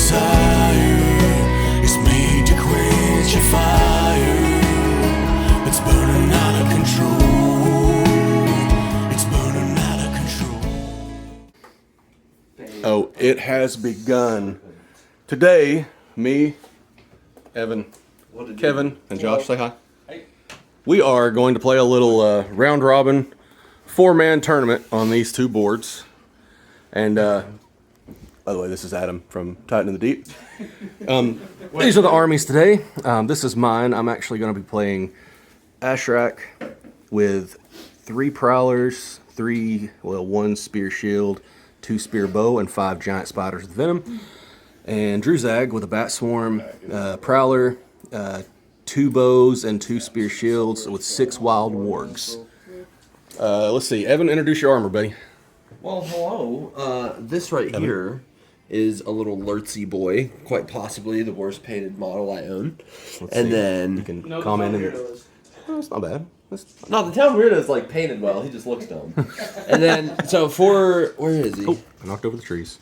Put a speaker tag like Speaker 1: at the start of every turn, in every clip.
Speaker 1: desire is made to quench a fire that's burning out of control. It's burning out of control.
Speaker 2: Oh, it has begun. Today, me, Evan, Kevin, and Josh, say hi.
Speaker 3: Hey.
Speaker 2: We are going to play a little round robin 4-man tournament on these two boards. And by the way, this is Adam from TitanInTheDeep. These are the armies today. This is mine. I'm actually going to be playing Ashrak with 3 prowlers, 1 spear shield, 2 spear bow, and 5 giant spiders with venom. And Druzhag with a bat swarm, prowler, 2 bows, and 2 spear shields with 6 wild wargs. Let's see. Evan, introduce your armor, buddy.
Speaker 3: Well, hello. This right here is a little Lurtzy boy, quite possibly the worst painted model I own.
Speaker 2: Let's
Speaker 3: and
Speaker 2: see.
Speaker 3: then
Speaker 2: You can comment in. Oh, it's not bad.
Speaker 3: no, the town weirdo is like painted well. He just looks dumb. And then so for where is he?
Speaker 2: Oh, I knocked over the trees.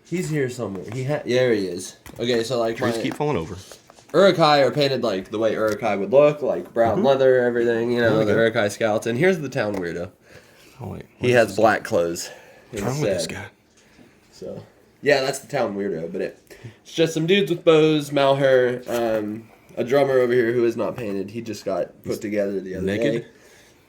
Speaker 3: He's here somewhere. There he is. Okay, so like
Speaker 2: Trees
Speaker 3: my
Speaker 2: keep falling over.
Speaker 3: Uruk-hai are painted like the way Uruk-hai would look, like brown leather, everything. You know, the Uruk-hai scouts. And here's the town weirdo.
Speaker 2: Oh wait.
Speaker 3: He has black clothes.
Speaker 2: What's wrong with this guy?
Speaker 3: So, yeah, that's the town weirdo, but it's just some dudes with bows, Mauhur, a drummer over here who is not painted. He just got put together the other day.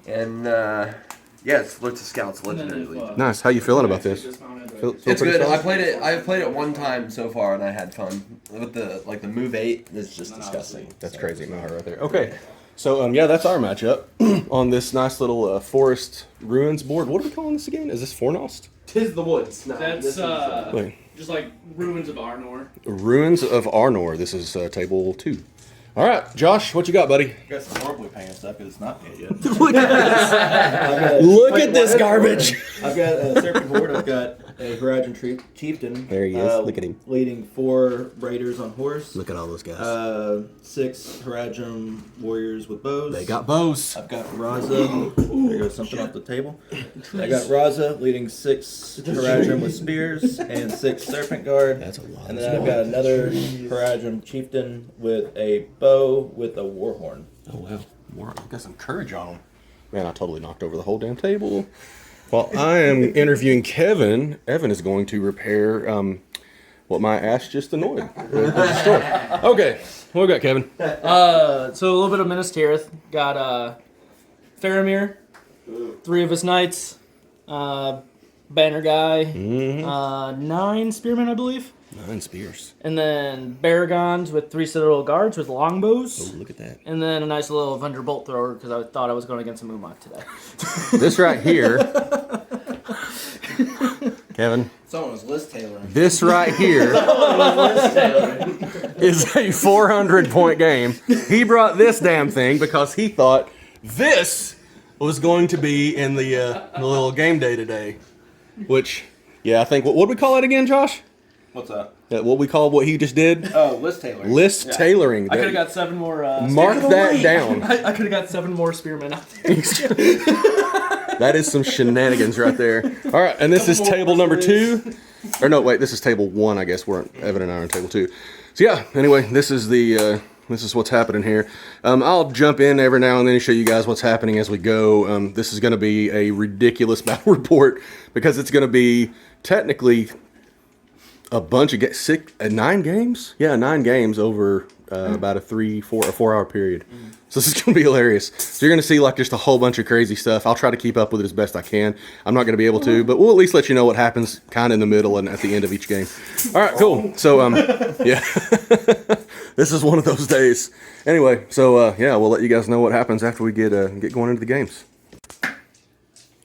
Speaker 3: And, yeah, it's Lurtz Scouts Legendary League.
Speaker 2: Nice. How you feeling about this?
Speaker 3: It's
Speaker 2: pretty
Speaker 3: good.
Speaker 2: fun?
Speaker 3: I've played it one time so far, and I had fun. With the move 8, it's just disgusting.
Speaker 2: That's crazy, Mauhur right there. Okay. So, yeah, that's our matchup on this nice little forest ruins board. What are we calling this again? Is this Fornost?
Speaker 3: Tis the woods. No,
Speaker 4: That's
Speaker 2: Wait.
Speaker 4: just like ruins of Arnor.
Speaker 2: Ruins of Arnor. This is table 2. All right, Josh, what you got, buddy?
Speaker 5: I got some horribly painted stuff because it's not painted yet.
Speaker 2: Look at this garbage.
Speaker 5: I've got a Serpent Hoard. I've got a Horadrim Chieftain.
Speaker 2: There he is. Look at him.
Speaker 5: Leading 4 raiders on horse.
Speaker 2: Look at all those guys.
Speaker 5: 6 Horadrim warriors with bows.
Speaker 2: They got bows.
Speaker 5: I've got Raza. There goes something off the table. I got Raza leading 6 Horadrim with spears and 6 Serpent Guard.
Speaker 2: That's a lot.
Speaker 5: And then I've got another Horadrim Chieftain with a bow with a war horn.
Speaker 2: Oh, wow. More. Got some courage on him. Man, I totally knocked over the whole damn table. While I am interviewing Kevin, Evan is going to repair what my ass just annoyed. Okay, what we got, Kevin?
Speaker 4: So a little bit of Minas Tirith. Got Faramir, 3 of his knights, banner guy, 9 spearmen, I believe.
Speaker 2: 9 spears.
Speaker 4: And then Beregond with 3 Citadel guards with longbows.
Speaker 2: Oh, look at that.
Speaker 4: And then a nice little Avenger bolt thrower because I thought I was going against a Mumak today.
Speaker 2: This right here, Kevin.
Speaker 5: Someone was list tailoring.
Speaker 2: This right here is a 400-point game. He brought this damn thing because he thought this was going to be in the little game day today. Which, yeah, I think, what would we call it again, Josh?
Speaker 5: What's that?
Speaker 2: What we call what he just did?
Speaker 5: Oh, list tailoring.
Speaker 2: List tailoring.
Speaker 4: I could have got 7 more.
Speaker 2: Mark that down.
Speaker 4: I could have got 7 more spearmen out there.
Speaker 2: That is some shenanigans right there. All right, and this is table number 2. Or no, wait, this is table 1, I guess. Evan and I are on table 2. So yeah, anyway, this is what's happening here. I'll jump in every now and then and show you guys what's happening as we go. This is going to be a ridiculous battle report because it's going to be technically a bunch of 9 games? Yeah, 9 games over about a 4-hour period. So this is going to be hilarious. So you're going to see like just a whole bunch of crazy stuff. I'll try to keep up with it as best I can. I'm not going to be able to, but we'll at least let you know what happens kind of in the middle and at the end of each game. All right, cool. So, yeah. This is one of those days. Anyway, so, yeah, we'll let you guys know what happens after we get going into the games.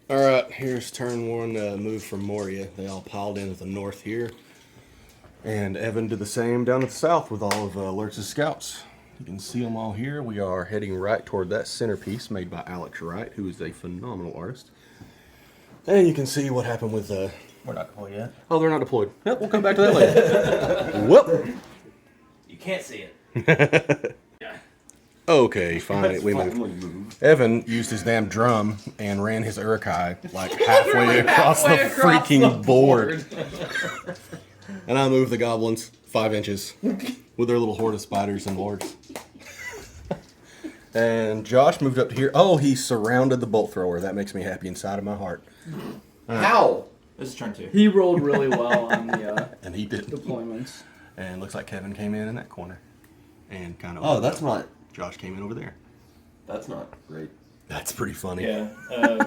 Speaker 2: All right, here's turn 1 move from Moria. They all piled in at the north here. And Evan did the same down at the south with all of Lurtz's scouts. You can see them all here. We are heading right toward that centerpiece made by Alex Wright, who is a phenomenal artist. And you can see what happened with...
Speaker 5: We're not deployed yet.
Speaker 2: Oh, they're not deployed. Yep, we'll come back to that later. Whoop!
Speaker 5: You can't see it.
Speaker 2: Okay, fine. We moved. Evan used his damn drum and ran his Uruk-hai like halfway across the freaking board. And I moved the goblins. 5 inches with their little horde of spiders and lords. And Josh moved up to here. Oh, he surrounded the bolt thrower. That makes me happy inside of my heart.
Speaker 3: How?
Speaker 5: This is turn 2.
Speaker 4: He rolled really well on the
Speaker 2: And he did.
Speaker 4: deployments.
Speaker 2: And looks like Kevin came in that corner. And kind of.
Speaker 3: Oh, that's not.
Speaker 2: Josh came in over there.
Speaker 3: That's not great.
Speaker 2: That's pretty funny.
Speaker 5: Yeah,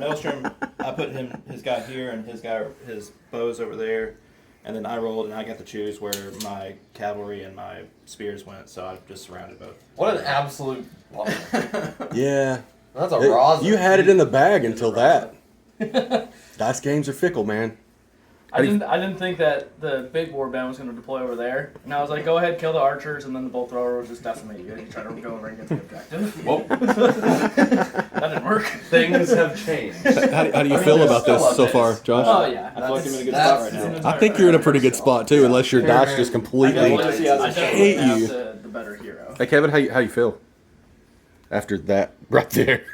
Speaker 5: Maelstrom, I put his guy here and his bow's over there. And then I rolled and I got to choose where my cavalry and my spears went, so I just surrounded both.
Speaker 3: What an absolute bummer.
Speaker 2: Yeah.
Speaker 3: That's a Raza.
Speaker 2: You had it in the bag until that. Dice games are fickle, man.
Speaker 4: I didn't think that the big warband was going to deploy over there, and I was like, go ahead, kill the archers, and then the bolt thrower will just decimate you. You try to go over and get the objective.
Speaker 3: Whoa.
Speaker 4: That didn't work.
Speaker 3: Things have changed.
Speaker 2: How do you feel about this so far, Josh?
Speaker 4: Oh yeah,
Speaker 5: I feel like I'm in a good spot right now.
Speaker 2: I think you're in a pretty good spot too, unless your dice just completely
Speaker 4: I
Speaker 2: hate
Speaker 4: definitely have
Speaker 2: you.
Speaker 4: the better hero.
Speaker 2: Hey Kevin, how you feel after that right there?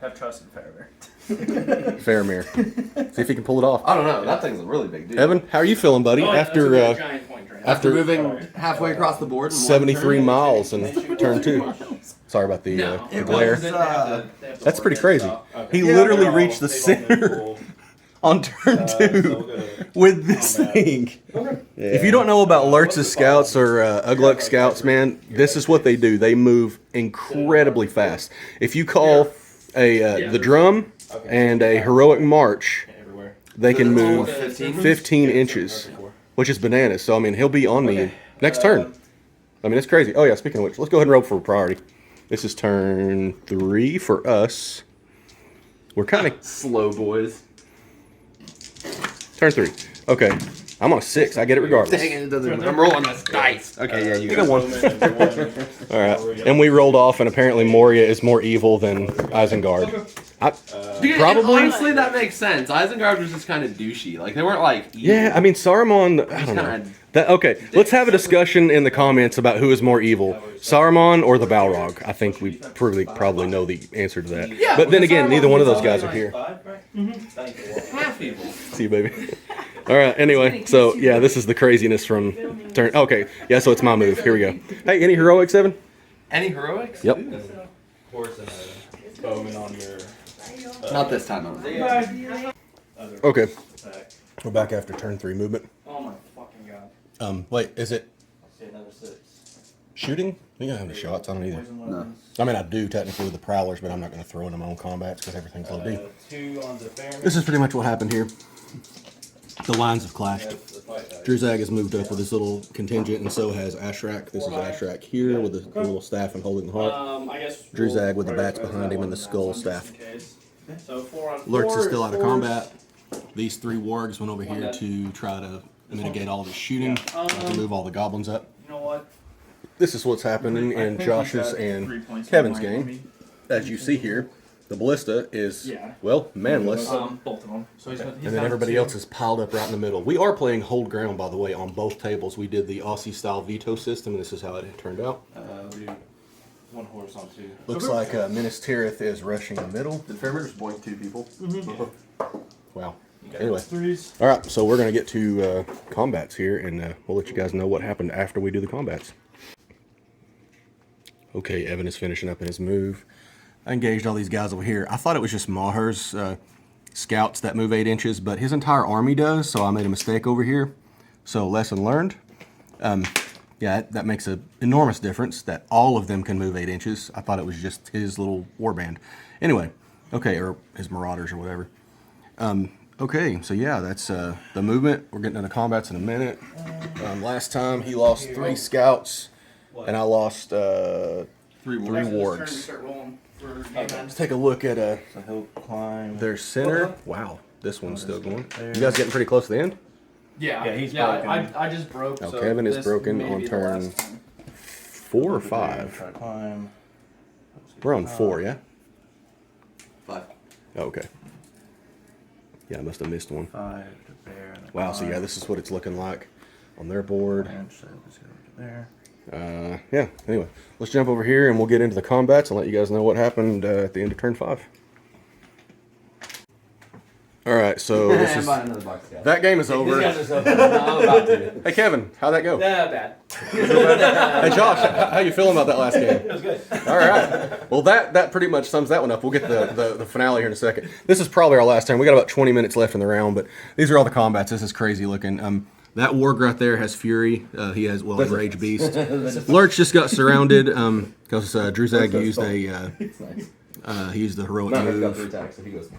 Speaker 4: Have trust in Faramir.
Speaker 2: Faramir. See if he can pull it off.
Speaker 3: I don't know. That thing's a really big deal.
Speaker 2: Evan, how are you feeling, buddy? After
Speaker 4: giant point drain.
Speaker 3: After moving halfway across the board in one
Speaker 2: 73
Speaker 3: turn?
Speaker 2: miles and turn 2. Sorry about the glare. That's pretty crazy. He literally reached the center on turn 2 with this thing. If you don't know about Lurtz's scouts or Ugluk scouts, man, this is what they do. They move incredibly fast. If you call the drum and a heroic march, they can move 15 inches, which is bananas. So, I mean, he'll be on me next turn. I mean, it's crazy. Oh, yeah, speaking of which, let's go ahead and roll for priority. This is turn 3 for us. We're kind of
Speaker 3: slow, boys.
Speaker 2: Turn 3. Okay. I'm on a 6. I get it regardless.
Speaker 3: Dang it, it doesn't. I'm rolling this dice. Okay, yeah, you
Speaker 2: I
Speaker 3: got
Speaker 2: got one. All right. And we rolled off, and apparently Moria is more evil than Isengard. Probably.
Speaker 3: Honestly, that makes sense. Isengard was just kind of douchey. Like, they weren't like. Evil.
Speaker 2: Yeah, I mean, Saruman, I don't know. Okay, let's have a discussion in the comments about who is more evil, Saruman or the Balrog. I think we probably know the answer to that.
Speaker 3: Yeah,
Speaker 2: but then again, neither one of those guys are here.
Speaker 3: Half evil.
Speaker 2: See you, baby. All right, anyway, so yeah, this is the craziness from turn. Okay, yeah, so it's my move. Here we go. Hey, any heroics, Evan?
Speaker 3: Any heroics?
Speaker 2: Yep.
Speaker 5: Horse and a bowman on your.
Speaker 3: Not this time.
Speaker 2: Okay. We're back after turn 3 movement.
Speaker 4: Oh my fucking god.
Speaker 2: Wait, is it
Speaker 5: See another 6.
Speaker 2: shooting? I think I have any shots. I don't either.
Speaker 3: No.
Speaker 2: I mean, I do technically with the Prowlers, but I'm not going to throw in my own combats because everything's low D.
Speaker 5: 2 on the Faramir.
Speaker 2: This is pretty much what happened here. The lines have clashed. Druzhag has moved up with his little contingent, and so has Ashrak. This is Ashrak here with the little staff and holding the heart.
Speaker 4: I guess
Speaker 2: Druzhag with the bats behind him and the skull staff.
Speaker 4: So 4 on 4.
Speaker 2: Lurtz is still out of combat. These 3 wargs went over here to try to mitigate all the shooting, to move all the goblins up.
Speaker 4: You know what?
Speaker 2: This is what's happening in Josh's and Kevin's game. As you see here, the ballista is, well, manless.
Speaker 4: Both of them.
Speaker 2: And then everybody else is piled up right in the middle. We are playing Hold Ground, by the way, on both tables. We did the Aussie-style veto system, and this is how it turned out.
Speaker 5: We do 1 horse on 2.
Speaker 2: Looks like Minas Tirith is rushing the middle.
Speaker 3: Did Faramir just boink 2 people?
Speaker 2: Wow. Anyway. All right, so we're going to get to combats here, and we'll let you guys know what happened after we do the combats. Okay, Evan is finishing up in his move. I engaged all these guys over here. I thought it was just Mauhur's scouts that move 8 inches, but his entire army does, so I made a mistake over here. So, lesson learned. Yeah, that makes an enormous difference that all of them can move 8 inches. I thought it was just his little warband. Anyway, okay, or his marauders or whatever. Okay, so yeah, that's the movement. We're getting into combats in a minute. Last time he lost 3 scouts, and I lost 3 wargs. Let's take a look at
Speaker 5: So he'll climb.
Speaker 2: their center. Wow, this one's still going. You guys getting pretty close to the end?
Speaker 4: Yeah,
Speaker 5: he's broken.
Speaker 4: I just broke.
Speaker 2: Oh,
Speaker 4: so
Speaker 2: Kevin is
Speaker 4: this
Speaker 2: broken
Speaker 4: may
Speaker 2: on
Speaker 4: be the
Speaker 2: turn
Speaker 4: last time.
Speaker 2: 4 or
Speaker 5: Try
Speaker 2: 5.
Speaker 5: to climb.
Speaker 2: We're on 4, yeah?
Speaker 3: 5.
Speaker 2: Oh, okay. Yeah, I must have missed one.
Speaker 5: 5 to bear. And a
Speaker 2: Wow, so yeah, this is what it's looking like on their board.
Speaker 5: So let's go to there.
Speaker 2: Yeah, anyway, let's jump over here and we'll get into the combats and let you guys know what happened at the end of turn 5. All right, so this is,
Speaker 3: another box.
Speaker 2: that game is over.
Speaker 3: No, I'm about to.
Speaker 2: Hey, Kevin, how'd that go?
Speaker 4: Yeah, bad.
Speaker 2: Hey, Josh, how you feeling about that last game?
Speaker 5: It was good.
Speaker 2: All right. Well, that pretty much sums that one up. We'll get the finale here in a second. This is probably our last turn. We got about 20 minutes left in the round, but these are all the combats. This is crazy looking. That Warg right there has Fury. He has, well, Enrage Beast. Lurtz just got surrounded because Druzhag used he used the heroic move.
Speaker 3: Attacks, so he goes.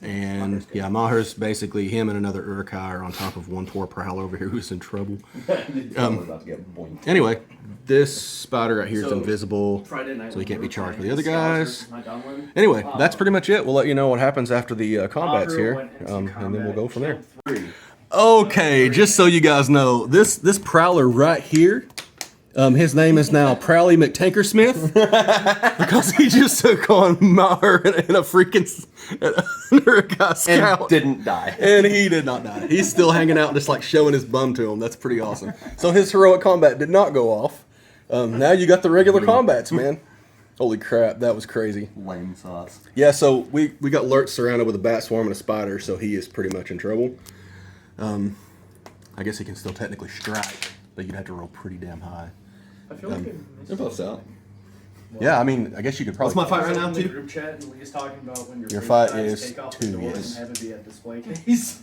Speaker 2: And yeah, Mauhur's basically him and another Uruk-hai are on top of one poor Prowler over here who's in trouble.
Speaker 3: About to get boinked.
Speaker 2: Anyway, this spider right here is invisible, so he can't be charged with the other guys. Anyway, that's pretty much it. We'll let you know what happens after the combats here, and then we'll go from there. Okay, just so you guys know, this Prowler right here, his name is now Prowley McTankersmith because he just took on Mauhur in a freaking Uruk-hai scout.
Speaker 3: And didn't die.
Speaker 2: And he did not die. He's still hanging out, just like showing his bum to him. That's pretty awesome. So his heroic combat did not go off. Now you got the regular combats, man. Holy crap, that was crazy.
Speaker 3: Lame sauce.
Speaker 2: Yeah, so we got Lurtz surrounded with a bat swarm and a spider, so he is pretty much in trouble. I guess he can still technically strike, but you'd have to roll pretty damn high.
Speaker 4: I feel like
Speaker 3: They're both out.
Speaker 2: Yeah, I mean, I guess you could probably.
Speaker 3: What's my fight right now,
Speaker 4: in the
Speaker 3: too?
Speaker 4: group chat and he's talking about when
Speaker 2: Your
Speaker 4: fake
Speaker 2: fight
Speaker 4: guys
Speaker 2: is
Speaker 4: take off
Speaker 2: 2,
Speaker 4: the door
Speaker 2: yes.
Speaker 4: and have it be a display case.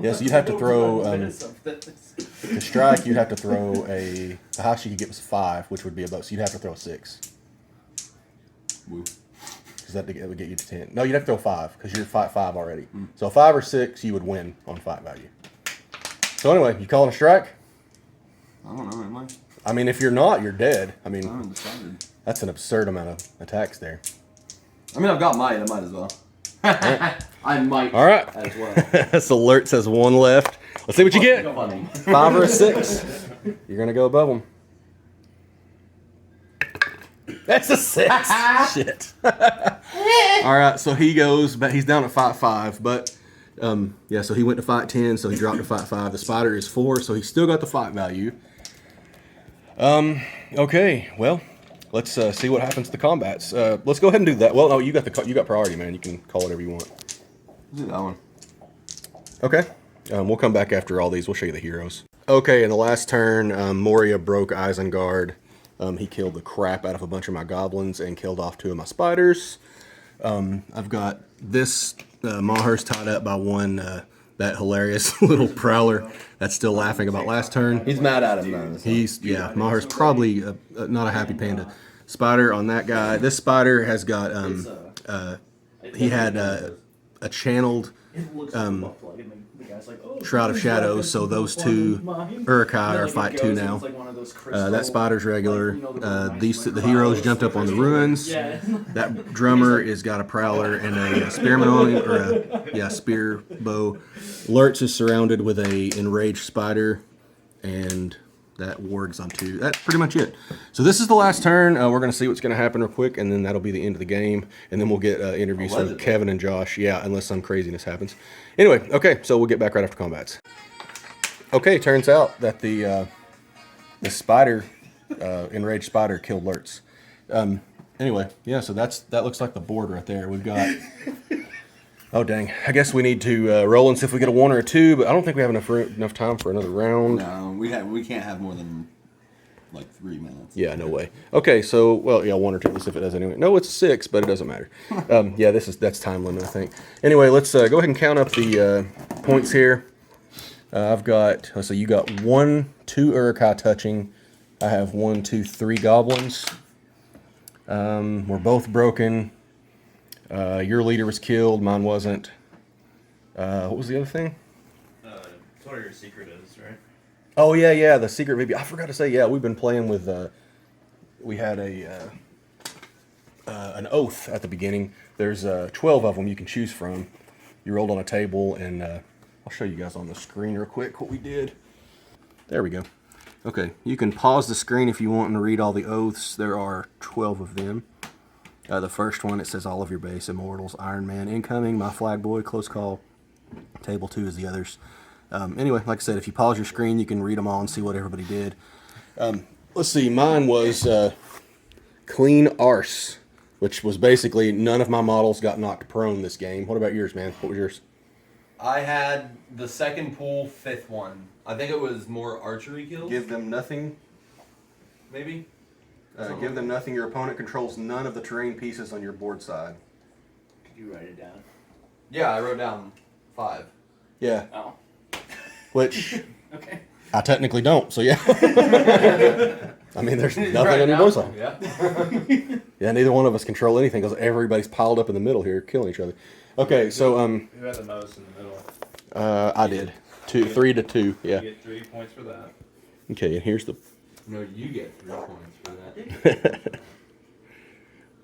Speaker 2: Yes, you'd have to throw.
Speaker 4: To
Speaker 2: To strike, you'd have to throw the highest you could get was 5, which would be about. So you'd have to throw a 6.
Speaker 3: Woo.
Speaker 2: Because that would get you to 10. No, you'd have to throw 5 because you're fight 5 already. So 5 or 6, you would win on fight value. So anyway, you calling a strike?
Speaker 3: I don't know, am I?
Speaker 2: I mean, if you're not, you're dead. I mean,
Speaker 3: I'm decided.
Speaker 2: that's an absurd amount of attacks there.
Speaker 3: I mean, I've got might. I might as well. I might.
Speaker 2: All right.
Speaker 3: As well.
Speaker 2: So Lurtz has 1 left. Let's see what you get.
Speaker 3: Funny.
Speaker 2: 5 or a 6. You're gonna go above him. That's a 6. Shit. All right. So he goes, but he's down at fight 5. But yeah. So he went to fight 10. So he dropped to fight 5. The spider is 4. So he still got the fight value. Okay. Well, let's see what happens to the combats. Let's go ahead and do that. Well, no, you got priority, man. You can call whatever you want.
Speaker 3: Do that one.
Speaker 2: Okay. We'll come back after all these. We'll show you the heroes. Okay, in the last turn, Moria broke Isengard. He killed the crap out of a bunch of my goblins and killed off 2 of my spiders. I've got this Mauhur's tied up by one, that hilarious little Prowler that's still laughing about last turn.
Speaker 3: He's mad at him though.
Speaker 2: Yeah, Mauhur's probably not a happy panda. Spider on that guy. This spider has got, he had a channeled Shroud of Shadows, so those 2 Uruk-hai are fight 2 now. That spider's regular. The heroes jumped up on the ruins. That drummer has got a Prowler and a spearman on him, or a spear bow. Lurtz is surrounded with a enraged spider, and that Warg's on 2. That's pretty much it. So this is the last turn. We're going to see what's going to happen real quick, and then that'll be the end of the game. And then we'll get interviews from Kevin and Josh. Yeah, unless some craziness happens. Anyway, okay, so we'll get back right after combats. Okay, turns out that the spider, enraged spider, killed Lurtz. Anyway, yeah, so that looks like the board right there. We've got... Oh, dang. I guess we need to roll and see if we get a 1 or a 2, but I don't think we have enough time for another round.
Speaker 3: No, we can't have more than like 3 minutes.
Speaker 2: Yeah, no way. Okay, so, well, yeah, 1 or 2. Let's see if it does anyway. No, it's 6, but it doesn't matter. Yeah, that's time limit, I think. Anyway, let's go ahead and count up the points here. I've got, let's see, you got 1, 2 Uruk-hai touching. I have 1, 2, 3 goblins. We're both broken. Your leader was killed, mine wasn't. What was the other thing?
Speaker 5: That's what your secret is, right?
Speaker 2: Oh, yeah, the secret VB. I forgot to say, yeah, we've been playing with, we had an oath at the beginning. There's 12 of them you can choose from. You rolled on a table, and I'll show you guys on the screen real quick what we did. There we go. Okay, you can pause the screen if you want to read all the oaths. There are 12 of them. The first one, it says all of your base, Immortals, Iron Man, Incoming, My Flag Boy, Close Call. Table 2 is the others. Anyway, like I said, if you pause your screen, you can read them all and see what everybody did. Let's see, mine was Clean Arse, which was basically none of my models got knocked prone this game. What about yours, man? What was yours?
Speaker 3: I had the second pool, 5th one. I think it was more archery kills.
Speaker 2: Give them nothing.
Speaker 3: Maybe.
Speaker 2: Give them nothing. Your opponent controls none of the terrain pieces on your board side.
Speaker 4: Could you write it down?
Speaker 3: Yeah, I wrote down 5.
Speaker 2: Yeah.
Speaker 4: Oh.
Speaker 2: Which
Speaker 4: Okay.
Speaker 2: I technically don't. So yeah. I mean, there's nothing on your board side.
Speaker 3: Yeah.
Speaker 2: Yeah, neither one of us control anything because everybody's piled up in the middle here, killing each other. Okay, so
Speaker 5: Who had the most in the middle?
Speaker 2: I did 3 to 2. Yeah.
Speaker 5: You get 3 points for that.
Speaker 2: Okay, and here's the
Speaker 3: No, you get 3 points for that.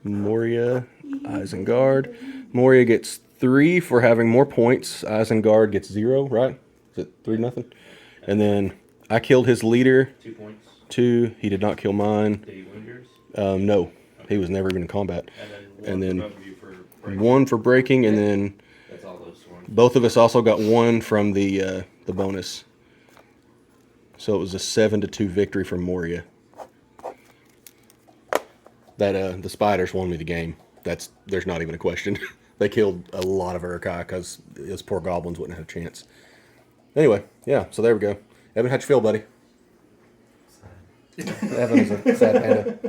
Speaker 2: Moria, Isengard. Moria gets 3 for having more points. Isengard gets 0, right? Is it 3-0? And then I killed his leader.
Speaker 5: 2 points.
Speaker 2: 2. He did not kill mine.
Speaker 5: Did he wound yours?
Speaker 2: No, he was never even in combat.
Speaker 5: And then
Speaker 2: And then
Speaker 5: one for both of you for breaking.
Speaker 2: 1 for breaking, and then
Speaker 5: That's all those swords.
Speaker 2: both of us also got 1 from the bonus. So it was a 7-2 victory for Moria. That the spiders won me the game. There's not even a question. They killed a lot of Uruk-hai because those poor goblins wouldn't have a chance. Anyway, yeah. So there we go. Evan, how'd you feel, buddy? Evan is a sad panda.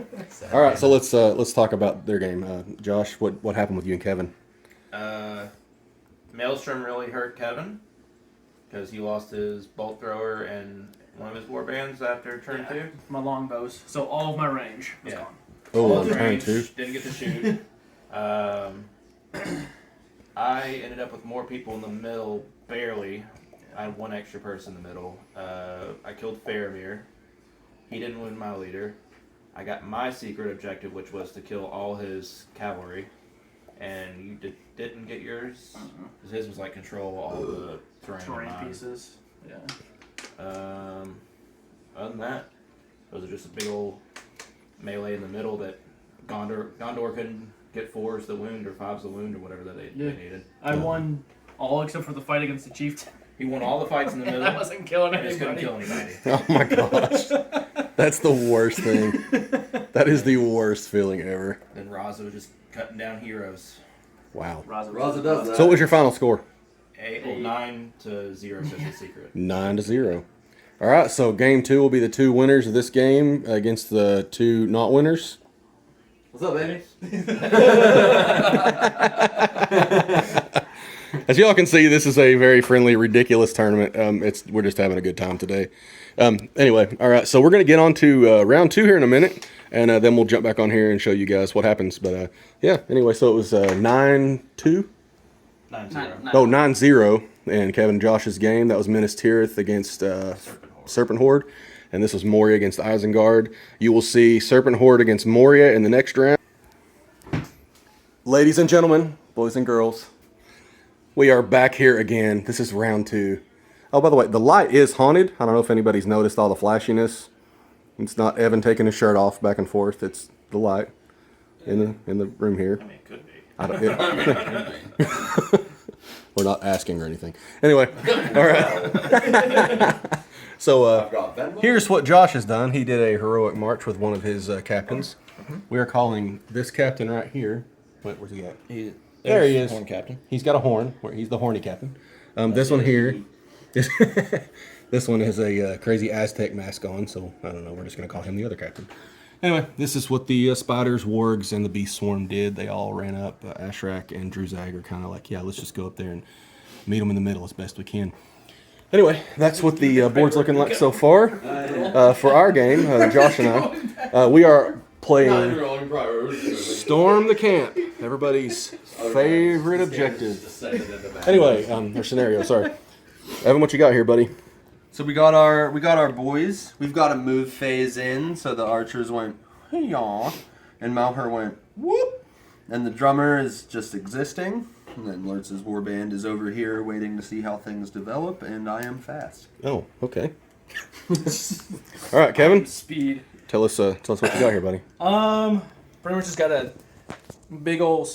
Speaker 2: All right, so let's talk about their game. Josh, what happened with you and Kevin?
Speaker 5: Maelstrom really hurt Kevin because he lost his bolt thrower and one of his war bands after turn 2.
Speaker 4: My longbows. So all of my range was
Speaker 5: Yeah.
Speaker 4: gone.
Speaker 2: Oh,
Speaker 5: All
Speaker 2: on
Speaker 5: his
Speaker 2: turn
Speaker 5: range,
Speaker 2: 2.
Speaker 5: Didn't get to shoot. I ended up with more people in the middle, barely. I had 1 extra person in the middle. I killed Faramir. He didn't wound my leader. I got my secret objective, which was to kill all his cavalry. And you didn't get yours? Because his was like control all the terrain
Speaker 4: pieces. Yeah.
Speaker 5: Other than that, those are just a big old melee in the middle that Gondor couldn't get 4s the wound or 5s the wound or whatever that they needed.
Speaker 4: I won all except for the fight against the Chieftain.
Speaker 5: He won all the fights in the middle.
Speaker 4: I wasn't killing
Speaker 5: I just couldn't
Speaker 4: anybody.
Speaker 5: kill anybody.
Speaker 2: Oh my gosh. That's the worst thing. That is the worst feeling ever.
Speaker 5: Then Raza was just cutting down heroes.
Speaker 2: Wow.
Speaker 3: Raza does that.
Speaker 2: So what was your final score?
Speaker 5: 9 to 0 is his secret.
Speaker 2: 9-0. All right, so game 2 will be the 2 winners of this game against the 2 not winners.
Speaker 3: What's up, baby?
Speaker 2: As y'all can see, this is a very friendly, ridiculous tournament. We're just having a good time today. Anyway, all right, so we're going to get on to round 2 here in a minute, and then we'll jump back on here and show you guys what happens. But yeah, anyway, so it was 9-2?
Speaker 5: 9-0.
Speaker 2: Oh, 9-0 in Kevin and Josh's game. That was Minas Tirith against Serpent Hoard. And this was Moria against Isengard. You will see Serpent Hoard against Moria in the next round. Ladies and gentlemen, boys and girls, we are back here again. This is round 2. Oh, by the way, the light is haunted. I don't know if anybody's noticed all the flashiness. It's not Evan taking his shirt off back and forth. It's the light in the room here.
Speaker 5: I mean, it could be.
Speaker 2: I don't, we're not asking or anything. Anyway, all right. So here's what Josh has done. He did a heroic march with one of his captains. We are calling this captain right here. Where's he at? There he is.
Speaker 5: Horn captain.
Speaker 2: He's got a horn. He's the horny captain. This one here. This one has a crazy Aztec mask on, so I don't know. We're just going to call him the other captain. Anyway, this is what the spiders, wargs, and the beast swarm did. They all ran up. Ashrak and Druzhag are kind of like, yeah, let's just go up there and meet them in the middle as best we can. Anyway, that's what the board's looking like so far. For our game, Josh and I, we are playing Storm the Camp, everybody's favorite objective. Anyway, or scenario, sorry. Evan, what you got here, buddy?
Speaker 3: So we got our boys. We've got a move phase in, so the archers went hey-yaw, and Mauhur went whoop, and the drummer is just existing, and then Lurtz's warband is over here waiting to see how things develop, and I am fast.
Speaker 2: Oh, okay. All right, Kevin,
Speaker 4: Speed.
Speaker 2: tell us what you got here, buddy.
Speaker 4: Pretty much just got a big old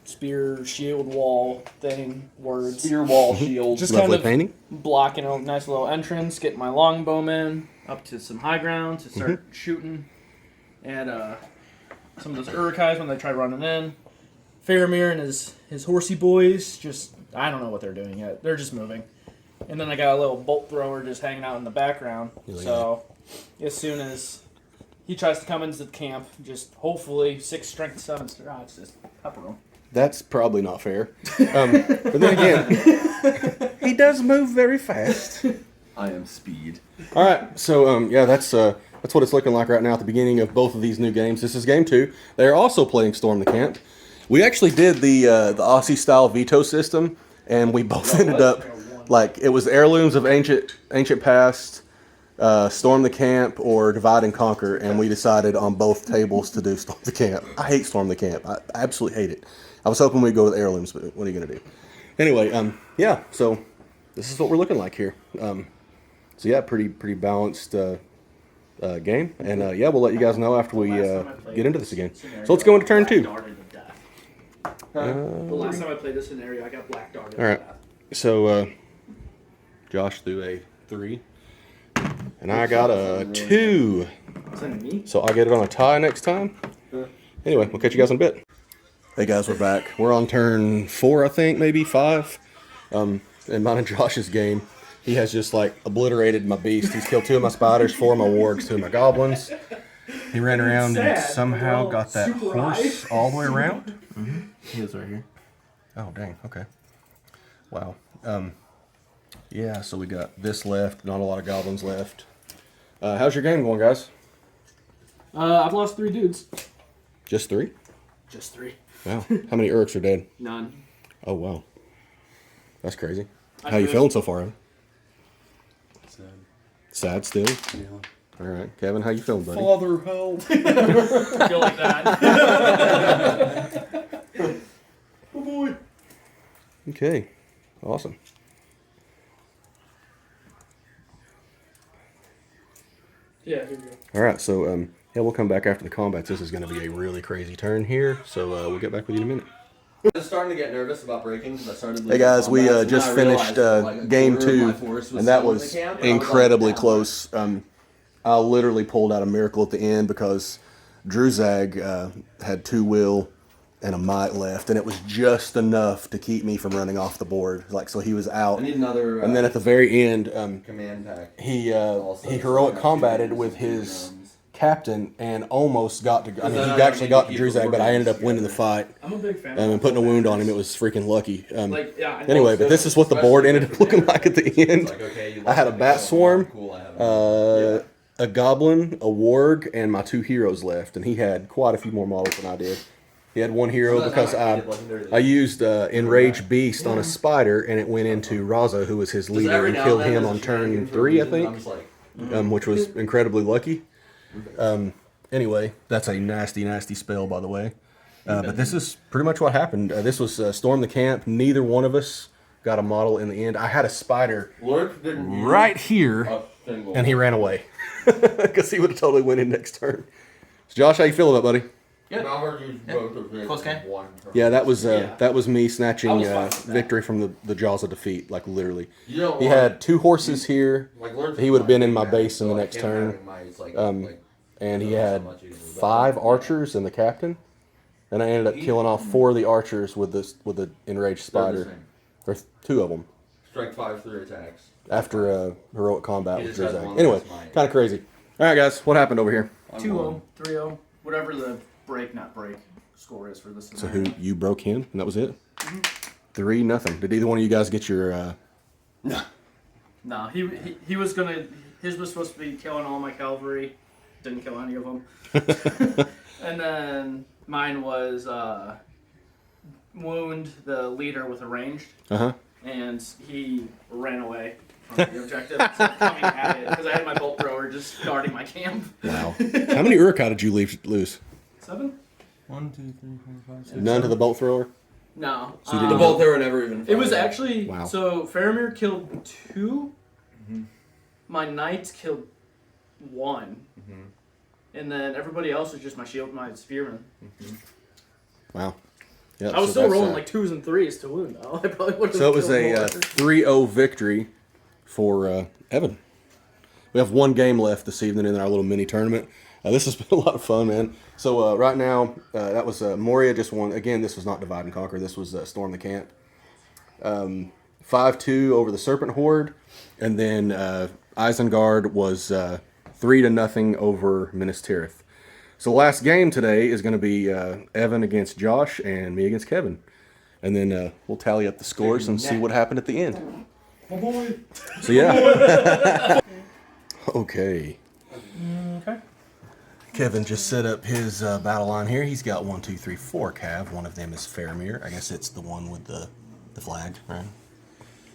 Speaker 4: spear shield wall thing. Words.
Speaker 3: Spear wall shield.
Speaker 4: Just
Speaker 2: Lovely
Speaker 4: kind of
Speaker 2: painting.
Speaker 4: blocking a nice little entrance, get my longbowmen up to some high ground to start shooting at some of those Uruk-hais when they try running in. Faramir and his horsey boys just I don't know what they're doing yet. They're just moving. And then I got a little bolt thrower just hanging out in the background. So as soon as he tries to come into the camp, just hopefully 6 strength 7 shots, just pepper him.
Speaker 2: That's probably not fair. But then again, he does move very fast.
Speaker 3: I am speed.
Speaker 2: All right, so yeah, that's what it's looking like right now at the beginning of both of these new games. This is game 2. They are also playing Storm the Camp. We actually did the Aussie style veto system, and we both ended up like it was Heirlooms of Ancient Past, Storm the Camp, or Divide and Conquer, and we decided on both tables to do Storm the Camp. I hate Storm the Camp. I absolutely hate it. I was hoping we'd go with Heirlooms, but what are you gonna do? Anyway, yeah. So this is what we're looking like here. So yeah, pretty balanced game, and yeah, we'll let you guys know after we get into this again. So let's go into turn 2.
Speaker 4: The last time I played this scenario, I got black darted.
Speaker 2: All right. So Josh threw a 3, and I got a 2. So I'll get it on a tie next time. Anyway, we'll catch you guys in a bit. Hey guys, we're back. We're on turn 4, I think, maybe 5. In mine and Josh's game, he has just like obliterated my beast. He's killed 2 of my spiders, 4 of my wargs, 2 of my goblins. He ran around and somehow got that horse all the way around. He is right here. Oh, dang. Okay. Wow. Yeah, so we got this left. Not a lot of goblins left. How's your game going, guys?
Speaker 4: I've lost 3 dudes.
Speaker 2: Just 3?
Speaker 4: Just 3.
Speaker 2: Wow. How many Uruks are dead?
Speaker 4: None.
Speaker 2: Oh, wow. That's crazy. How you feeling so far?
Speaker 6: Sad.
Speaker 2: Sad still?
Speaker 6: Yeah.
Speaker 2: All right. Kevin, how you feeling, buddy?
Speaker 3: Father help.
Speaker 4: I feel like that.
Speaker 3: Oh boy.
Speaker 2: Okay. Awesome.
Speaker 4: Yeah, here we go.
Speaker 2: All right, so yeah, we'll come back after the combats. This is going to be a really crazy turn here, so we'll get back with you in a minute.
Speaker 3: I was starting to get nervous about breaking because I started.
Speaker 2: Hey guys, we
Speaker 3: combats, and
Speaker 2: just
Speaker 3: then I
Speaker 2: finished
Speaker 3: realized, like, a
Speaker 2: game
Speaker 3: quarter of
Speaker 2: 2,
Speaker 3: my force
Speaker 2: and that
Speaker 3: still in
Speaker 2: was
Speaker 3: the camp, and I was like,
Speaker 2: incredibly
Speaker 3: "Damn,
Speaker 2: close. I literally pulled out a miracle at the end because Druzhag had 2 will and a might left, and it was just enough to keep me from running off the board. Like, so he was out.
Speaker 3: I need another.
Speaker 2: And then at the very end,
Speaker 3: command pack.
Speaker 2: he heroic combated with his captain and almost got to. I mean, he actually got to Druzhag, but I ended up winning the fight
Speaker 4: I'm a big fan.
Speaker 2: and putting a wound on him. It was freaking lucky.
Speaker 4: Like, yeah, I know
Speaker 2: Anyway,
Speaker 4: it's
Speaker 2: but this is what the board ended up looking like at the end.
Speaker 3: Like, okay, you
Speaker 2: I had a bat swarm,
Speaker 3: Cool, I have
Speaker 2: a goblin, a warg, and my 2 heroes left, and he had quite a few more models than I did. He had 1 hero
Speaker 3: So
Speaker 2: because
Speaker 3: that's how you did
Speaker 2: I used Enrage Beast on a spider, and it went into Raza, who was his leader, and killed him on turn 3, I think, which was incredibly lucky. Anyway, that's a nasty, nasty spell, by the way. But this is pretty much what happened. This was Storm the Camp. Neither one of us got a model in the end. I had a spider
Speaker 3: Lurtz didn't use
Speaker 2: right here,
Speaker 3: a single
Speaker 2: and he ran away because he would have totally went in next turn. So Josh, how you feeling about, buddy?
Speaker 5: Close game?
Speaker 2: Yeah, that was me
Speaker 4: I
Speaker 2: snatching
Speaker 4: was fine with that.
Speaker 2: victory from the jaws of defeat, like literally.
Speaker 3: You don't
Speaker 2: He
Speaker 3: want-
Speaker 2: had 2 horses here.
Speaker 3: like, Lurtz
Speaker 2: He would have been in my
Speaker 3: is
Speaker 2: base in the
Speaker 3: so I
Speaker 2: next
Speaker 3: can't have
Speaker 2: turn.
Speaker 3: him, it's like,
Speaker 2: And he
Speaker 3: so
Speaker 2: had
Speaker 3: much easier, but
Speaker 2: 5
Speaker 3: yeah.
Speaker 2: archers and the captain. And I ended up killing off 4 of the archers with the enraged spider. Or 2 of them.
Speaker 3: Strike 5 3 attacks.
Speaker 2: After a heroic combat
Speaker 3: He
Speaker 2: with
Speaker 3: just has
Speaker 2: Druzhag.
Speaker 3: one
Speaker 2: Anyway,
Speaker 3: less might.
Speaker 2: kind of crazy. All right, guys, what happened over here?
Speaker 4: 2-0, 3-0, whatever the not break score is for this
Speaker 2: So
Speaker 4: scenario.
Speaker 2: you broke him, and that was it? 3-0. Did either one of you guys get your...
Speaker 4: No, he was gonna. His was supposed to be killing all my cavalry. Didn't kill any of them. And then mine was wound the leader with a ranged,
Speaker 2: Uh-huh.
Speaker 4: and he ran away from the objective. So coming at it because I had my bolt thrower just guarding my camp.
Speaker 2: Wow. How many Uruk-hai did you lose?
Speaker 4: 7?
Speaker 6: 1, 2, 3, 4, 5, 6.
Speaker 2: None to the bolt thrower?
Speaker 4: No.
Speaker 2: So you didn't
Speaker 3: The bolt they were never even.
Speaker 4: It was
Speaker 3: fired.
Speaker 4: actually
Speaker 2: Wow.
Speaker 4: so Faramir killed 2. My knights killed 1, and then everybody else was just my shield, my spearman.
Speaker 2: Wow. Yeah,
Speaker 4: I was
Speaker 2: so
Speaker 4: still
Speaker 2: that's,
Speaker 4: rolling like 2s and 3s to wound though. I probably would have.
Speaker 2: So it was a 3-0 victory for Evan. We have 1 game left this evening in our little mini tournament. This has been a lot of fun, man. So right now, that was Moria just won. Again, this was not Divide and Conquer. This was Storm the Camp. 5-2 over the Serpent Hoard, and then Isengard was 3-0 over Minas Tirith. So the last game today is going to be Evan against Josh and me against Kevin. And then we'll tally up the scores and see what happened at the end. So yeah. Okay.
Speaker 4: Okay.
Speaker 2: Kevin just set up his battle line here. He's got 1, 2, 3, 4 cav. One of them is Faramir. I guess it's the one with the flag, right?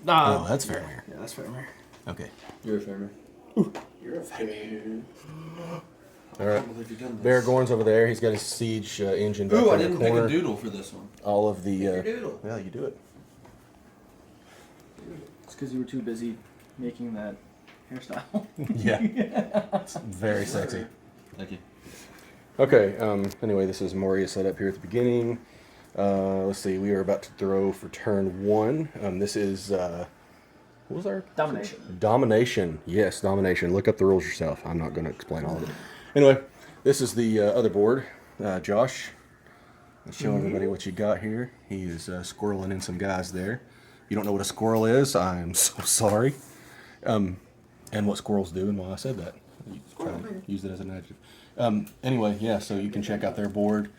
Speaker 2: Oh, that's Faramir.
Speaker 4: Yeah, that's Faramir.
Speaker 2: Okay.
Speaker 3: You're a farmer.
Speaker 5: You're a fan.
Speaker 2: All right. Beregond's over there. He's got his siege engine back
Speaker 6: Ooh, I
Speaker 2: in the
Speaker 6: didn't pick
Speaker 2: corner.
Speaker 6: a doodle for this one.
Speaker 2: All of the...
Speaker 6: doodle.
Speaker 2: well, you do it.
Speaker 4: It's because you were too busy making that hairstyle.
Speaker 2: Yeah. It's very sexy.
Speaker 6: Thank you.
Speaker 2: Okay, anyway, this is Moria set up here at the beginning. Let's see, we are about to throw for turn 1. This is, what was our?
Speaker 4: Domination.
Speaker 2: Domination. Yes, domination. Look up the rules yourself. I'm not going to explain all of it. Anyway, this is the other board. Josh, let's show everybody what you got here. He is squirreling in some guys there. If you don't know what a squirrel is, I'm so sorry. And what squirrels do and why I said that. You use it as an adjective. Anyway, yeah, so you can check out their board.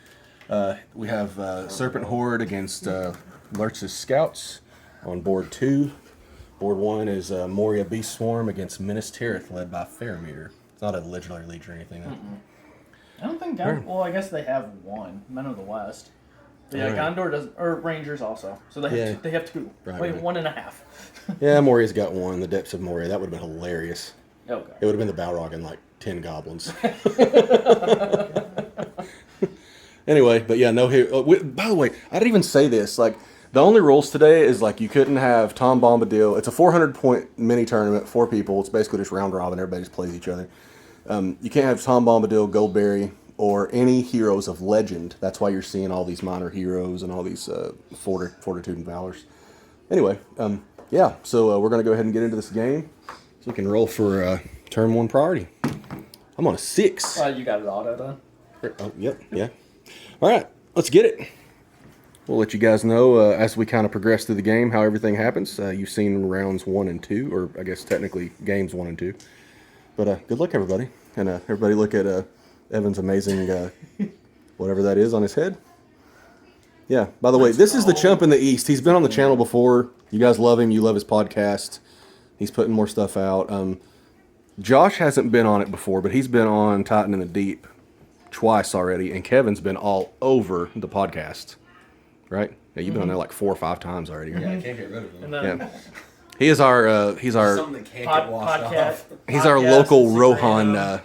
Speaker 2: We have Serpent Hoard against Lurtz's Scouts on board 2. Board 1 is Moria Beast Swarm against Minas Tirith, led by Faramir. It's not a legendary leech or anything.
Speaker 4: I don't think well, I guess they have one. Men of the West. But yeah,
Speaker 2: Right.
Speaker 4: Gondor does, or Rangers also. So they have, they have 2.
Speaker 2: Right,
Speaker 4: Wait,
Speaker 2: right.
Speaker 4: 1.5.
Speaker 2: Yeah, Moria's got 1. The Depths of Moria. That would have been hilarious.
Speaker 4: Okay.
Speaker 2: It would have been the Balrog and like 10 goblins. Anyway, but yeah, no here. By the way, I didn't even say this. Like, the only rules today is like you couldn't have Tom Bombadil. It's a 400-point mini tournament, 4 people. It's basically just round robin. Everybody just plays each other. You can't have Tom Bombadil, Goldberry, or any heroes of legend. That's why you're seeing all these minor heroes and all these fortitude and valors. Anyway, yeah. So we're gonna go ahead and get into this game, so we can roll for turn 1 priority. I'm on a 6.
Speaker 4: You got it auto done?
Speaker 2: Oh, yep, yeah. All right, let's get it. We'll let you guys know as we kind of progress through the game how everything happens. You've seen rounds 1 and 2, or I guess technically games 1 and 2. But good luck, everybody. And everybody look at Evan's amazing, whatever that is on his head. Yeah, by the way, this is the Chump in the East. He's been on the channel before. You guys love him. You love his podcast. He's putting more stuff out. Josh hasn't been on it before, but he's been on TitanInTheDeep twice already, and Kevin's been all over the podcast. Right? Yeah, you've been on there like 4 or 5 times already. Right?
Speaker 6: Yeah, I can't get rid of him.
Speaker 4: And then
Speaker 2: Yeah. He is our
Speaker 6: Something that can't get washed
Speaker 4: podcast.
Speaker 6: off.
Speaker 2: he's our
Speaker 4: Podcast,
Speaker 2: local
Speaker 4: Instagram.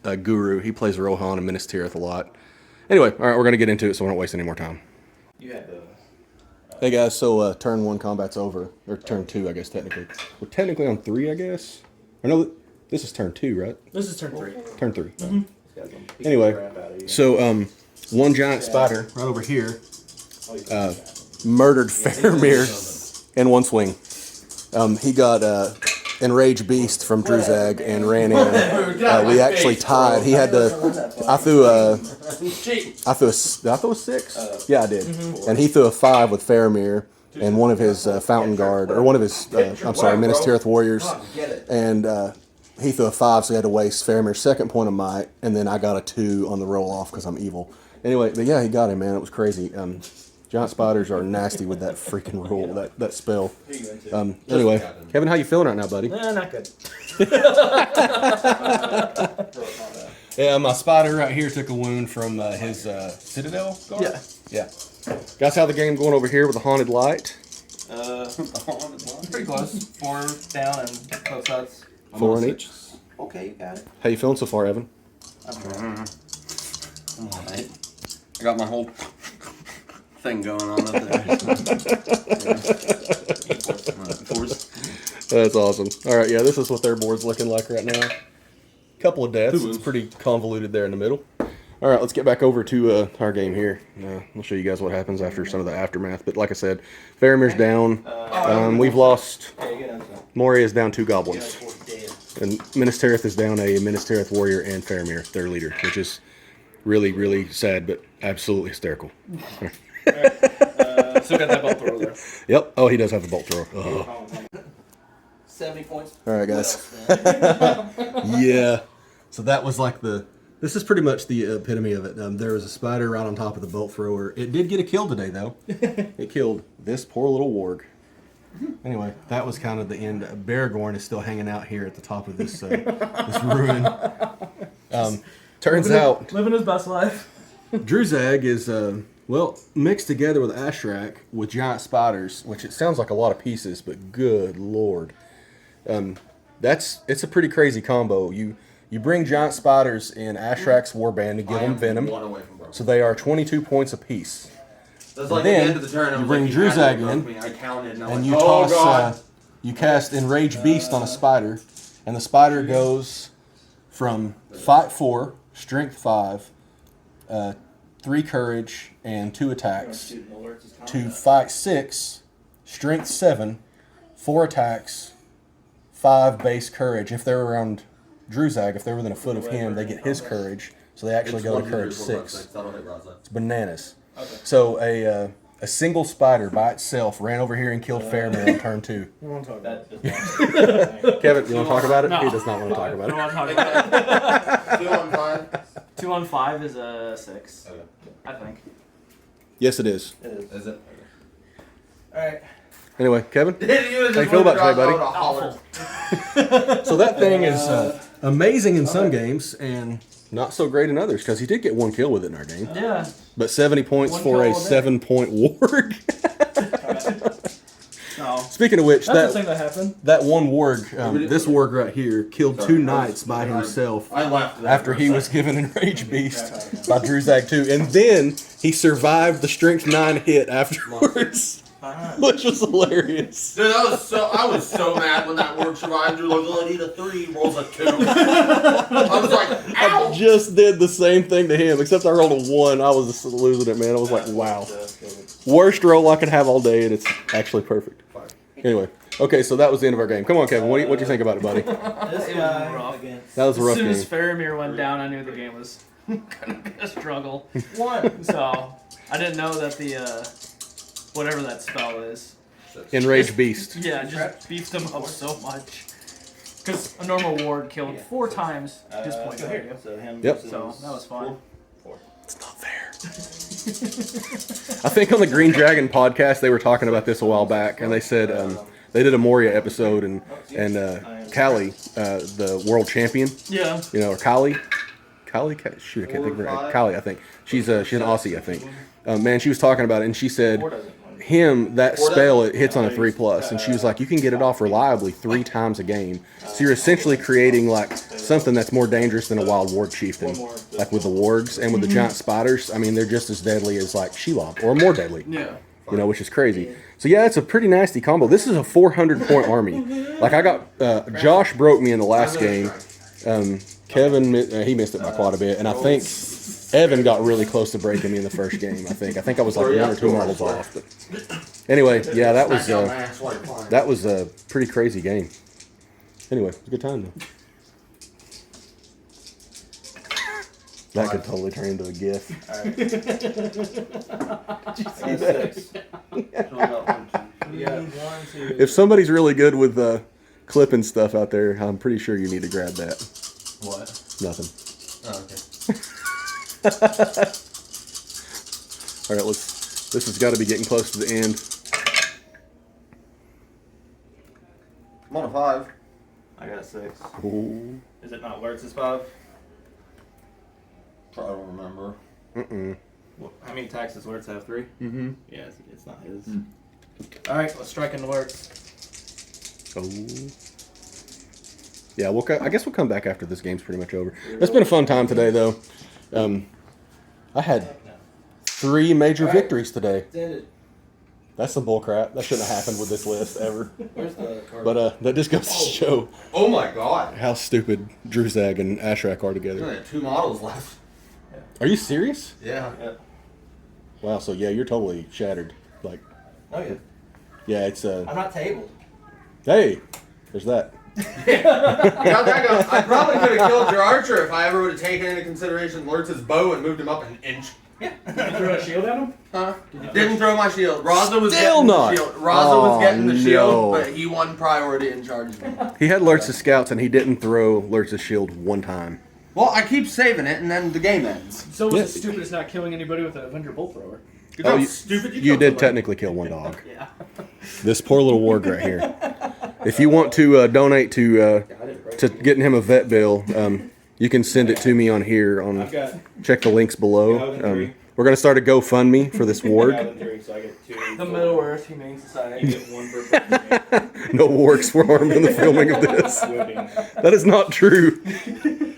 Speaker 2: Rohan guru. He plays Rohan and Minas Tirith a lot. Anyway, all right, we're gonna get into it, so we don't waste any more time.
Speaker 5: You had the.
Speaker 2: Hey guys, so turn 1 combat's over, or turn 2, I guess technically. We're technically on 3, I guess. Or no, this is turn 2, right?
Speaker 4: This is turn 3.
Speaker 2: Turn 3.
Speaker 5: Guys, I'm beating the
Speaker 2: Anyway,
Speaker 5: crap out of you.
Speaker 2: so one giant spider right over here murdered Faramir in 1 swing. He got Enrage Beast from Druzhag and ran in. We actually tied. He had to. I threw a 6. Yeah, I did. And he threw a 5 with Faramir and one of his Fountain Guard, or one of his Minas Tirith warriors, and he threw a 5, so he had to waste Faramir's 2nd point of might, and then I got a 2 on the roll off because I'm evil. Anyway, but yeah, he got him, man. It was crazy. Giant spiders are nasty with that freaking roll, that spell. Anyway, Kevin, how you feeling right now, buddy?
Speaker 4: Not good.
Speaker 2: Yeah, my spider right here took a wound from his Citadel guard.
Speaker 4: Yeah.
Speaker 2: Yeah. Guys, how the game going over here with the haunted light?
Speaker 5: Pretty close. 4 down and both sides.
Speaker 2: 4 on each.
Speaker 5: Okay, you got it.
Speaker 2: How you feeling so far, Evan?
Speaker 3: I'm alright. I got my whole thing going on up there.
Speaker 2: That's awesome. All right, yeah, this is what their board's looking like right now. Couple of deaths. It's pretty convoluted there in the middle. All right, let's get back over to our game here. I'll show you guys what happens after some of the aftermath. But like I said, Faramir's down. We've lost. Moria's down 2 goblins. And Minas Tirith is down a Minas Tirith warrior and Faramir, their leader, which is really, really sad, but absolutely hysterical.
Speaker 4: Still got that bolt thrower there.
Speaker 2: Yep. Oh, he does have the bolt thrower. Oh.
Speaker 4: 70 points.
Speaker 2: All right, guys. Yeah. So that was like this is pretty much the epitome of it. There was a spider right on top of the bolt thrower. It did get a kill today, though. It killed this poor little warg. Anyway, that was kind of the end. Beregond is still hanging out here at the top of this this ruin. Turns out
Speaker 4: Living his best life.
Speaker 2: Druzhag is mixed together with Ashrak with giant spiders, which it sounds like a lot of pieces, but good lord, it's a pretty crazy combo. You bring giant spiders in Ashrak's warband to give them venom, so they are 22 points apiece.
Speaker 6: That's like
Speaker 2: Then
Speaker 6: at the end of the turn. I
Speaker 2: you
Speaker 6: was
Speaker 2: bring
Speaker 6: like,
Speaker 2: Druzhag
Speaker 6: had to
Speaker 2: in,
Speaker 6: me. I counted and,
Speaker 2: and
Speaker 6: like,
Speaker 2: you
Speaker 6: oh, God.
Speaker 2: toss, you cast Enrage Beast on a spider, and the spider goes from Fight 4, Strength 5, 3 Courage, and 2 attacks, to Fight 6, Strength 7, 4 attacks, 5 base Courage. If they're around Druzhag, if they're within a foot of him, they get his Courage, so they actually go to Courage 6. It's bananas. So a single spider by itself ran over here and killed Faramir on turn 2. Kevin, you want to talk about it?
Speaker 4: No.
Speaker 2: He does not want to talk about
Speaker 4: Don't
Speaker 2: it.
Speaker 4: want to talk about
Speaker 6: 2 on 5.
Speaker 4: it. 2 on 5 is a 6.
Speaker 6: Okay.
Speaker 4: I think.
Speaker 2: Yes, it is.
Speaker 6: Is it?
Speaker 5: Alright.
Speaker 2: Anyway, Kevin,
Speaker 6: How
Speaker 2: how you feel about today, buddy?
Speaker 6: buddy?
Speaker 2: So that thing is amazing in some games and not so great in others, because he did get 1 kill with it in our game.
Speaker 4: Yeah.
Speaker 2: But 70 points
Speaker 4: 1
Speaker 2: for
Speaker 4: kill
Speaker 2: a
Speaker 4: all day.
Speaker 2: 7-point warg.
Speaker 4: No.
Speaker 2: Speaking of which,
Speaker 4: That's the thing that happened.
Speaker 2: that one warg, this warg right here, killed 2 knights by himself
Speaker 6: I laughed at that
Speaker 2: after
Speaker 6: for a
Speaker 2: he was
Speaker 6: second.
Speaker 2: given Enrage Beast by Druzhag 2. And then he survived the Strength 9 hit afterwards, which was hilarious.
Speaker 6: Dude, I was so mad when that word survived. You're like, oh, I need a 3, rolls a 2. I was like,
Speaker 2: I
Speaker 6: ow!
Speaker 2: just did the same thing to him, except I rolled a 1. I was just losing it, man. I was like, wow. Worst roll I could have all day, and it's actually perfect. Anyway, okay, so that was the end of our game. Come on, Kevin. What do you think about it, buddy?
Speaker 5: This
Speaker 4: guy
Speaker 5: rough.
Speaker 2: That was a rough
Speaker 4: As soon
Speaker 2: game.
Speaker 4: as Faramir went down, I knew the game was gonna struggle.
Speaker 5: One.
Speaker 4: So I didn't know that the whatever that spell is.
Speaker 2: Enrage Beast.
Speaker 4: Yeah, just beefed him up so much. Because a normal ward killed 4 times his point value.
Speaker 5: So him.
Speaker 2: Yep.
Speaker 4: So that was fun.
Speaker 2: It's not fair. I think on the Green Dragon podcast they were talking about this a while back, and they said they did a Moria episode, and Callie, the world champion,
Speaker 4: Yeah.
Speaker 2: or Callie, shoot, I can't think of her name. Callie, I think she's an Aussie, I think. Man, she was talking about it, and she said that spell, it hits on a 3+, and she was like, you can get it off reliably 3 times a game. So you're essentially creating like something that's more dangerous than a wild warg chieftain, like with the wargs and with the giant spiders. I mean, they're just as deadly as like Shelob, or more deadly.
Speaker 4: Yeah.
Speaker 2: Which is crazy. So yeah, it's a pretty nasty combo. This is a 400-point army. Like I got, Josh broke me in the last game. Kevin, he missed it by quite a bit, and I think Evan got really close to breaking me in the first game. I think I was like 1 or 2 models off. But anyway, yeah, that was a pretty crazy game. Anyway, it was a good time though. That could totally turn into a GIF.
Speaker 5: Six. Yeah. 1, 2.
Speaker 2: If somebody's really good with clipping stuff out there, I'm pretty sure you need to grab that.
Speaker 6: What?
Speaker 2: Nothing.
Speaker 6: Oh, okay.
Speaker 2: All right, this has got to be getting close to the end.
Speaker 6: I'm on a 5.
Speaker 5: I got a 6.
Speaker 2: Ooh.
Speaker 5: Is it not Lurtz's 5?
Speaker 6: I don't remember.
Speaker 5: Well, how many attacks does Lurtz have? 3?
Speaker 2: Mm-hmm.
Speaker 5: Yeah, it's not his. Alright, let's strike into Lurtz.
Speaker 2: Oh. Yeah, I guess we'll come back after this game's pretty much over. It's been a fun time today, though. I had 3 major victories today. That's some bullcrap. That shouldn't have happened with this list ever.
Speaker 5: Where's the card?
Speaker 2: But that just goes to show
Speaker 6: Oh my god.
Speaker 2: how stupid Druzhag and Ashrak are
Speaker 6: There's
Speaker 2: together.
Speaker 6: only 2 models left.
Speaker 2: Are you serious?
Speaker 6: Yeah.
Speaker 2: Wow, so yeah, you're totally shattered. Like,
Speaker 5: Oh, yeah.
Speaker 2: yeah, it's
Speaker 5: I'm not tabled.
Speaker 2: hey, there's that.
Speaker 6: I probably could have killed your archer if I ever would have taken into consideration Lurtz's bow and moved him up an inch.
Speaker 4: Did you throw a shield at him?
Speaker 6: Huh? Didn't throw my shield. Raza was
Speaker 2: Still
Speaker 6: getting
Speaker 2: not.
Speaker 6: the shield. Raza was getting the
Speaker 2: no.
Speaker 6: shield, but he won priority and charged me.
Speaker 2: He had Lurtz's scouts, and he didn't throw Lurtz's shield one time.
Speaker 6: Well, I keep saving it, and then the game ends.
Speaker 4: So was
Speaker 2: Yeah.
Speaker 4: it stupid as not killing anybody with an Avenger bolt thrower?
Speaker 6: You're
Speaker 2: Oh,
Speaker 6: not
Speaker 2: you,
Speaker 6: stupid.
Speaker 2: you
Speaker 6: killed
Speaker 2: did
Speaker 6: somebody.
Speaker 2: technically kill one dog.
Speaker 4: Yeah.
Speaker 2: This poor little warg right here. If you want to donate to getting him a vet bill, you can send it to me on here.
Speaker 5: I've got
Speaker 2: Check the links below. We're gonna start a GoFundMe for this warg.
Speaker 5: so I get 2.
Speaker 4: The Middle Earth Humane Society.
Speaker 5: You get 1 per person.
Speaker 2: No wargs were harmed in the filming of this.
Speaker 5: Whipping.
Speaker 2: That is not true.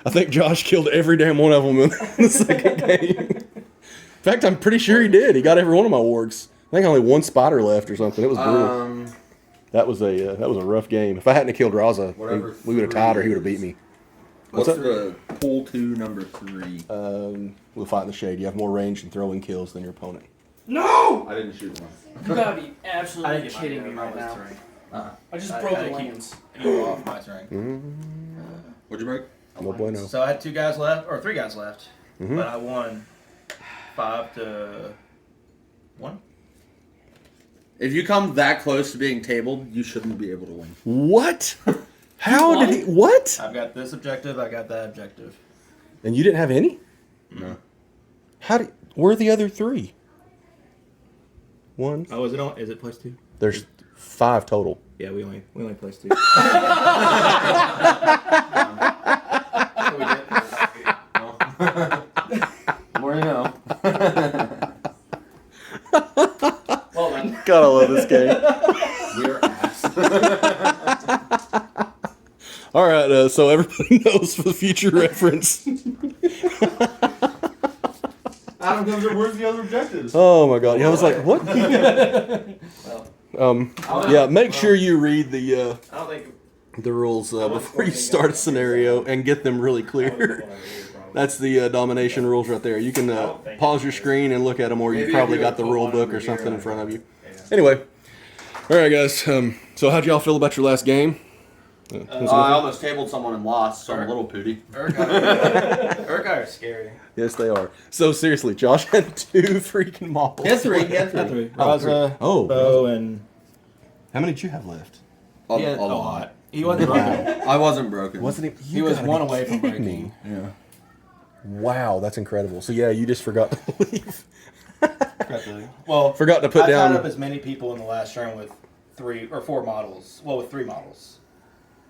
Speaker 2: I think Josh killed every damn one of them in the second game. In fact, I'm pretty sure he did. He got every one of my wargs. I think only one spider left or something. It was brutal. That was a rough game. If I hadn't killed Raza,
Speaker 6: Whatever
Speaker 2: we would have tied or he would have beat me.
Speaker 6: What's the pool 2 number 3?
Speaker 2: We'll fight in the shade. You have more range and throwing kills than your opponent.
Speaker 4: No!
Speaker 6: I didn't shoot one.
Speaker 4: You gotta be
Speaker 5: I
Speaker 4: absolutely
Speaker 5: didn't get
Speaker 4: kidding me
Speaker 5: mine.
Speaker 4: right now.
Speaker 6: Uh-uh.
Speaker 4: I just
Speaker 5: I
Speaker 4: broke
Speaker 5: had
Speaker 4: the
Speaker 5: to keep-
Speaker 4: lands.
Speaker 5: You off my turn.
Speaker 6: What'd you break?
Speaker 2: No bueno.
Speaker 5: So I had 2 guys left, or 3 guys left,
Speaker 2: Mhm.
Speaker 5: but I won 5-1.
Speaker 6: If you come that close to being tabled, you shouldn't be able to win.
Speaker 2: What? How did he? What?
Speaker 5: I've got this objective. I got that objective.
Speaker 2: And you didn't have any?
Speaker 6: No.
Speaker 2: How did? Where are the other 3? 1.
Speaker 5: Oh, is it on? Is it place 2?
Speaker 2: There's 5 total.
Speaker 5: Yeah, we only placed 2.
Speaker 6: More you know.
Speaker 4: Well then.
Speaker 2: Gotta love this game.
Speaker 6: We're ass.
Speaker 2: All right, so everybody knows for the future reference.
Speaker 6: Adam comes up, where's the other objectives?
Speaker 2: Oh my god! Yeah, I was like, what? Yeah, make sure you read the
Speaker 5: I don't think.
Speaker 2: rules before you start a scenario and get them really clear. That's the domination rules right there. You can pause your screen and look at them, or you've
Speaker 6: Maybe
Speaker 2: probably
Speaker 6: if you
Speaker 2: got the
Speaker 6: put
Speaker 2: rule
Speaker 6: one
Speaker 2: book
Speaker 6: over
Speaker 2: or something
Speaker 6: here,
Speaker 2: in front of you. Anyway, all right, guys. So how'd y'all feel about your last game?
Speaker 6: I almost tabled someone and lost, so I'm a little pooty.
Speaker 5: Uruk-hai are scary.
Speaker 2: Yes, they are. So seriously, Josh had 2 freaking models.
Speaker 6: He had 3. He had 3.
Speaker 5: Raza,
Speaker 2: Oh.
Speaker 5: Bow, and
Speaker 2: How many did you have left?
Speaker 6: A
Speaker 5: he had a
Speaker 6: lot.
Speaker 5: lot. He wasn't broken.
Speaker 6: I wasn't broken.
Speaker 2: Wasn't he?
Speaker 5: He was 1 away from breaking.
Speaker 6: Yeah.
Speaker 2: Wow, that's incredible. So yeah, you just forgot to leave.
Speaker 5: Well,
Speaker 2: Forgot to put
Speaker 5: I
Speaker 2: down.
Speaker 5: tied up as many people in the last turn with 3 or 4 models. Well, with 3 models.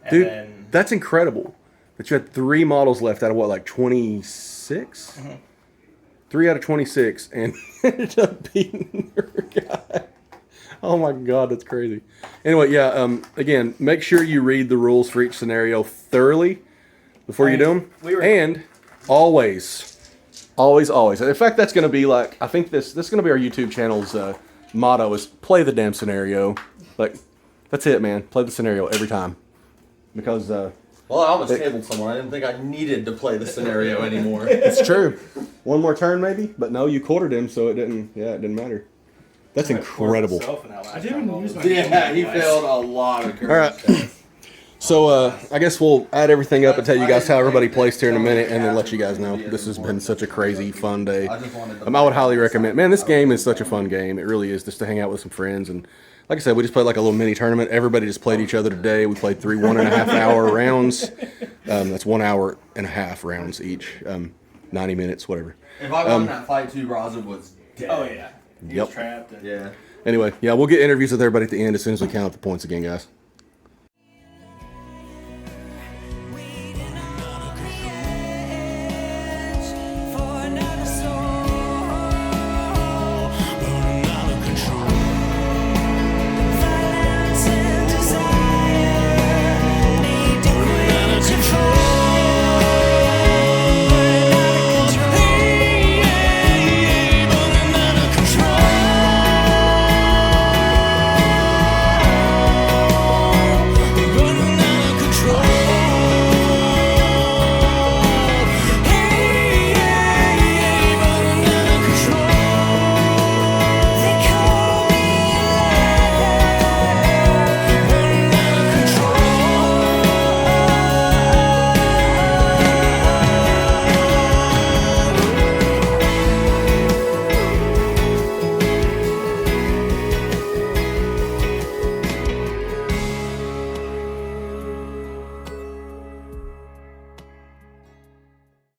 Speaker 5: And
Speaker 2: Dude,
Speaker 5: then,
Speaker 2: that's incredible. That you had 3 models left out of what, like 26?
Speaker 5: Mm-hmm.
Speaker 2: 3 out of 26, and ended up beating your guy. Oh my god, that's crazy. Anyway, yeah. Again, make sure you read the rules for each scenario thoroughly before you do them. And always. In fact, that's going to be like, I think this is going to be our YouTube channel's motto is play the damn scenario. Like, that's it, man. Play the scenario every time. Because
Speaker 6: Well, I almost tabled someone. I didn't think I needed to play the scenario anymore.
Speaker 2: it's true. One more turn maybe, but no, you quartered him, so it didn't matter. That's incredible.
Speaker 4: I didn't even use my.
Speaker 6: Yeah, he failed a lot of courage.
Speaker 2: All right. So I guess we'll add everything up and tell you guys how everybody placed here in a minute, and then let you guys know. This has been such a crazy, fun day.
Speaker 6: I just wanted to
Speaker 2: I would highly recommend. Man, this game is such a fun game. It really is, just to hang out with some friends. And like I said, we just played like a little mini tournament. Everybody just played each other today. We played 3 1.5-hour rounds. That's 1 hour and a half rounds each. 90 minutes, whatever.
Speaker 6: If I won that fight too, Raza was dead.
Speaker 5: oh yeah. He
Speaker 2: Yep.
Speaker 5: was trapped. And
Speaker 6: Yeah.
Speaker 2: Anyway, yeah, we'll get interviews with everybody at the end as soon as we count up the points again, guys.